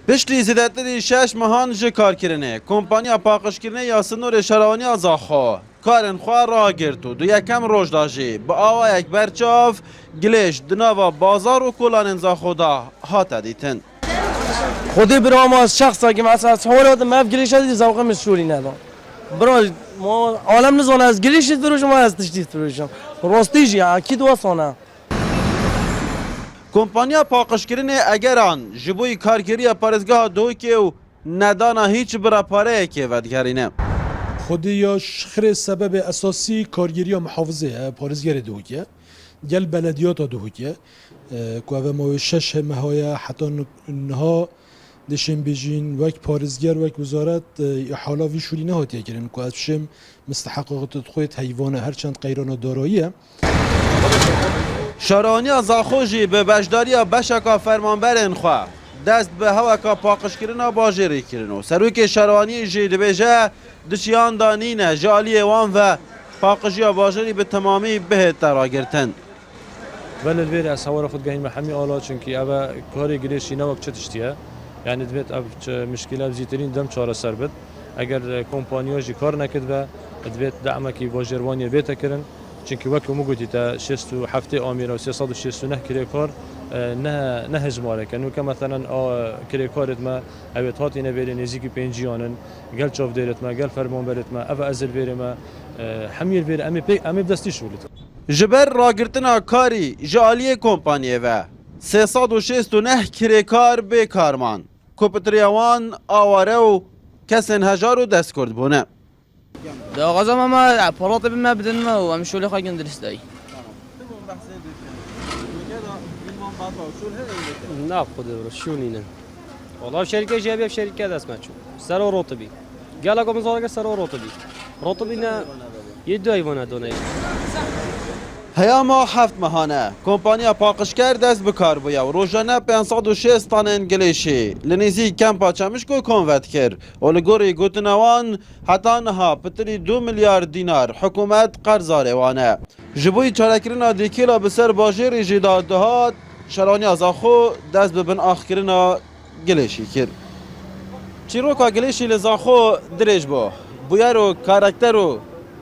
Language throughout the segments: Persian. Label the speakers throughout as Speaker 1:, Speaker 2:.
Speaker 1: پشتی زیادتری 6 ماهان جه کار کرنه کمپانیا پاکش کرنه یا سنور شراونی آزاخو کارن خواه را گرتو دو یکم روش داجی با آوا یک برچاف گلیش دناوا بازار و کلان زاخو دا هات دیتن
Speaker 2: خودی برام از شخصا که مثلا حالات ما گلیش از زوقه مسئولی ندارم برای ما عالم نزونه از گلیش فروش ما از تشتیت فروشم راستیجی اکید واسانه
Speaker 1: کمپانیا پاکش کرنه اگر آن جبوی کارگری پارزگاه دو که و ندانا هیچ برا پاره که ودگرینه
Speaker 3: خودی یا شخر سبب اساسی کارگیری محافظه پارزگر دوکیه گل بلدیات دوکیه که اوه ما 6 ماهایا حتی نها دشم بیجین وک پارزگر وک وزارت حالا ویشوری نهاتیه کرن که ازشم مستحقات خود حیوان هرچند قیران داراییه
Speaker 1: شارانی زاخوجی به بجداری بشکا فرمانبرن خواه دست به هوا پاکش کردن باجری کردن سروی که شارانی جی دبیجه دشیان دانینه جالی وان و پاکشی باجری به تمامی به تراگرتن
Speaker 4: ولی البیر از هوا خود گهین محمی آلا چونکی اوه کاری گریشی نوک چه تشتیه یعنی دبیت او مشکلات زیترین دم چهار سر بد اگر کمپانیاجی کار نکرد و دبیت دعمه کی باجروانی بیت کردن چونکی وقتی موجودی تا 67 آمیر و 369 کلی کار نه هزماره کنو که مثلا کلی کارت ما اوت هاتی نبیری نزیکی پنجیانن گل چاف دیرت ما گل فرمان برت ما اف ازل بیری ما حمیر بیری امی بدستی شولت
Speaker 1: جبر راگرتنا کاری جالی کمپانیه و 369 کلی کار به کارمان کپتریوان آواره و کسن هجار و دست کرد بونه
Speaker 5: ده غزا ما پرات بما بدن ما ومشوا لي خاين درس داي
Speaker 6: ناخذ شونينا والله شركه جايبه في شركه داس ماتشو سرو رطبي قال لكم زوجة سرو رطبينا يدو ايوانا دوني
Speaker 1: هیاما 7 ماهانه کمپانیا پاکشگر دست به کار بویا و روزانه 506 تن انگلیشی لنیزی کمپا چمشکو کنوت کرد و لگوری گوتنوان حتی نها پتری 2 میلیارد دینار حکومت قرضاره وانه جبوی چارکرنا دیکیلا بسر باجری جیداد دهات شرانی ازاخو دست به بن آخرنا گلیشی کرد چیروکا گلیشی لزاخو درج بویا رو کارکتر رو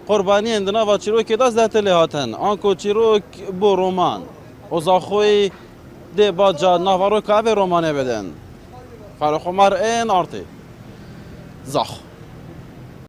Speaker 1: قربانی اندنا و چیروکی دست دهتلی هاتن آنکو چیروک بو رومان و زاخوی ده با جا نوارو که اوی رومانه بدن فرخو مر این آرتی زاخ